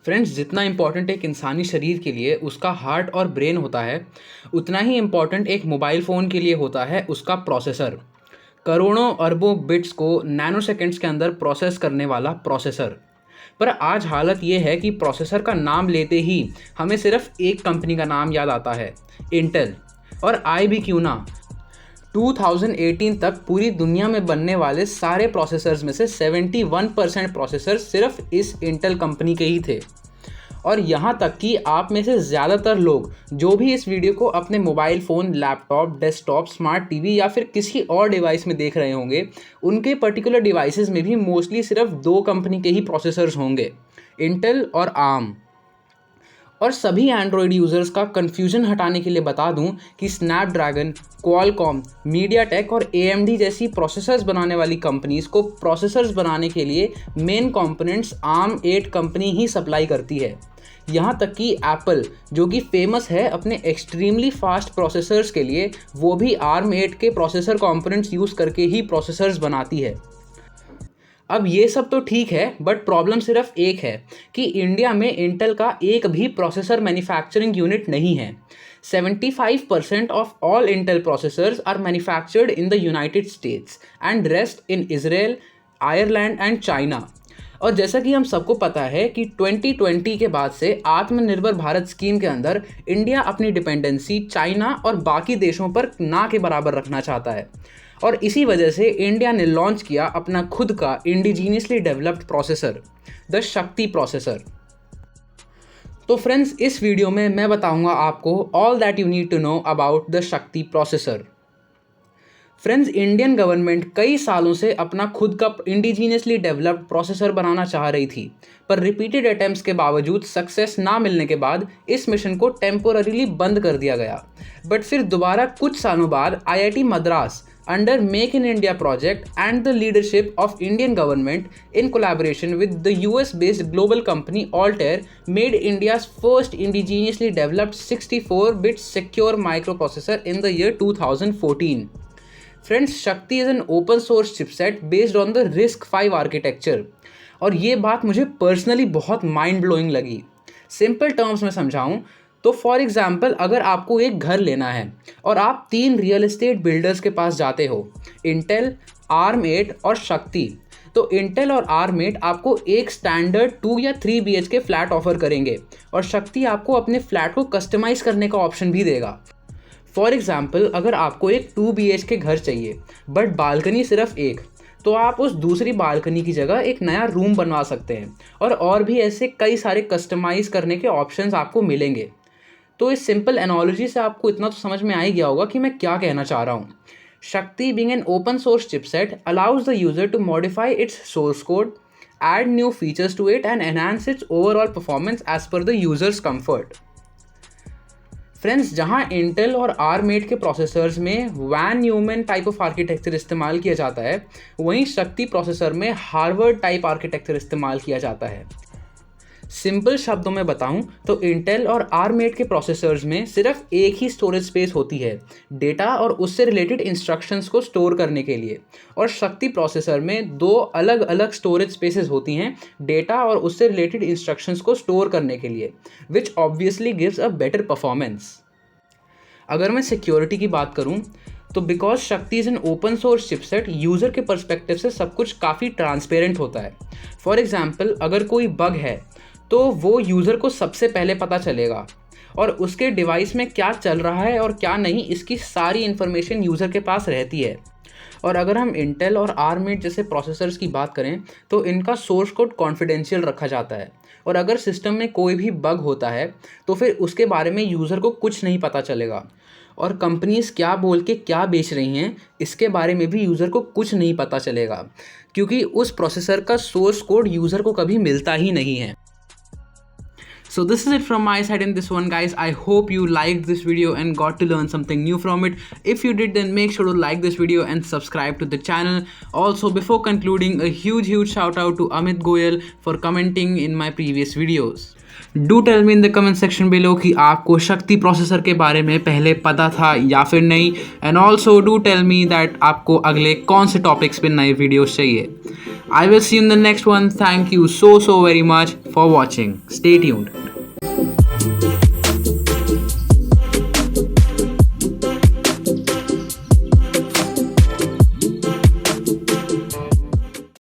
Friends, जितना important एक इंसानी शरीर के लिए उसका हार्ट और ब्रेन होता है, उतना ही इम्पॉर्टेंट एक मोबाइल फ़ोन के लिए होता है उसका प्रोसेसर। करोड़ों अरबों बिट्स को नैनो सेकेंड्स के अंदर प्रोसेस करने वाला प्रोसेसर। पर आज हालत ये है कि प्रोसेसर का नाम लेते ही हमें सिर्फ एक कंपनी का नाम याद आता है, इंटेल। और आए भी क्यों ना, 2018 तक पूरी दुनिया में बनने वाले सारे प्रोसेसर्स में से 71% प्रोसेसर सिर्फ इस इंटेल कंपनी के ही थे। और यहाँ तक कि आप में से ज़्यादातर लोग जो भी इस वीडियो को अपने mobile phone, laptop, desktop, smart TV या फिर किसी और डिवाइस में देख रहे होंगे, उनके पर्टिकुलर डिवाइसेस में भी मोस्टली सिर्फ दो कंपनी के ही प्रोसेसर्स होंगे, इंटेल और आर्म। और सभी एंड्रॉयड यूज़र्स का कन्फ्यूजन हटाने के लिए बता दूं कि स्नैपड्रैगन, क्वालकॉम, मीडियाटेक और AMD जैसी प्रोसेसर्स बनाने वाली कंपनीज़ को प्रोसेसर्स बनाने के लिए मेन कंपोनेंट्स ARM8 कंपनी ही सप्लाई करती है। यहाँ तक कि एप्पल, जो कि फेमस है अपने एक्सट्रीमली फास्ट प्रोसेसर्स के लिए, वो भी ARM8 के प्रोसेसर कंपोनेंट्स यूज़ करके ही प्रोसेसर्स बनाती है। अब ये सब तो ठीक है, बट प्रॉब्लम सिर्फ एक है कि इंडिया में इंटेल का एक भी प्रोसेसर मैन्युफैक्चरिंग यूनिट नहीं है। 75% of all Intel processors are manufactured in the United States and rest in Israel, Ireland and China. और जैसा कि हम सबको पता है कि 2020 के बाद से आत्मनिर्भर भारत स्कीम के अंदर इंडिया अपनी डिपेंडेंसी चाइना और बाकी देशों पर ना के बराबर रखना चाहता है। और इसी वजह से इंडिया ने लॉन्च किया अपना खुद का indigenously developed processor, the Shakti processor. तो फ्रेंड्स, इस वीडियो में मैं बताऊंगा आपको all that you need to know about the Shakti processor. Friends, Indian government कई सालों से अपना खुद का इंडिजीनियसली डेवलप्ड प्रोसेसर बनाना चाह रही थी, पर रिपीटेड अटेम्प्ट्स के बावजूद सक्सेस ना मिलने के बाद इस मिशन को टेम्पोररीली बंद कर दिया गया। बट फिर दोबारा कुछ सालों बाद IIT Madras under Make in India project and the leadership of Indian government in collaboration with the US-based global company Altair made India's first indigenously developed 64-bit secure microprocessor in the year 2014. Friends, Shakti is an open source chipset based on the RISC-V architecture. और ये बात मुझे personally बहुत mind blowing लगी। Simple terms में समझाऊं तो for example, अगर आपको एक घर लेना है और आप 3 रियल एस्टेट बिल्डर्स के पास जाते हो, इंटेल, ARM8 और शक्ति, तो इंटेल और ARM8 आपको एक स्टैंडर्ड 2 या 3 BHK फ्लैट ऑफर करेंगे और शक्ति आपको अपने फ्लैट को कस्टमाइज करने का ऑप्शन भी देगा। फॉर एग्जाम्पल, अगर आपको एक 2 BHK घर चाहिए बट बालकनी सिर्फ एक, तो आप उस दूसरी बालकनी की जगह एक नया रूम बनवा सकते हैं और भी ऐसे कई सारे कस्टमाइज़ करने के ऑप्शंस आपको मिलेंगे। तो इस सिंपल एनालॉजी से आपको इतना तो समझ में आ ही गया होगा कि मैं क्या कहना चाह रहा हूँ। शक्ति being an open source chipset allows the user to modify its source code, add new features to it and enhance its overall performance as per the user's comfort. Friends, जहाँ इंटेल और ARM8 के processors में von Neumann type of architecture इस्तेमाल किया जाता है, वहीं शक्ति प्रोसेसर में हार्वर्ड टाइप आर्किटेक्चर इस्तेमाल किया जाता है। सिंपल शब्दों में बताऊं तो इंटेल और ARM8 के प्रोसेसर्स में सिर्फ एक ही स्टोरेज स्पेस होती है, डेटा और उससे रिलेटेड इंस्ट्रक्शंस को स्टोर करने के लिए। और शक्ति प्रोसेसर में 2 अलग अलग स्टोरेज स्पेसेस होती हैं, डेटा और उससे रिलेटेड इंस्ट्रक्शंस को स्टोर करने के लिए, which obviously gives a better performance. अगर मैं सिक्योरिटी की बात करूं तो बिकॉज शक्ति is an open source chipset, user के पर्सपेक्टिव से सब कुछ काफ़ी ट्रांसपेरेंट होता है। फॉर एग्जाम्पल, अगर कोई बग है तो वो यूज़र को सबसे पहले पता चलेगा और उसके डिवाइस में क्या चल रहा है और क्या नहीं, इसकी सारी इन्फॉर्मेशन यूज़र के पास रहती है। और अगर हम इंटेल और ARM8 जैसे प्रोसेसर्स की बात करें तो इनका सोर्स कोड कॉन्फिडेंशियल रखा जाता है और अगर सिस्टम में कोई भी बग होता है तो फिर उसके बारे में यूज़र को कुछ नहीं पता चलेगा। और कंपनीज़ क्या बोल के क्या बेच रही हैं, इसके बारे में भी यूज़र को कुछ नहीं पता चलेगा, क्योंकि उस प्रोसेसर का सोर्स कोड यूज़र को कभी मिलता ही नहीं है। So this is it from my side in this one, guys. I hope you liked this video and got to learn something new from it. If you did, then make sure to like this video and subscribe to the channel. Also, before concluding, a huge shout out to Amit Goyal for commenting in my previous videos. Do tell me in the comment section below कि आपको शक्ति processor के बारे में पहले पता था या फिर नहीं, and also do tell me that आपको अगले कौन से टॉपिक्स पे नए वीडियोस चाहिए. I will see in the next one. Thank you so very much for watching. Stay tuned.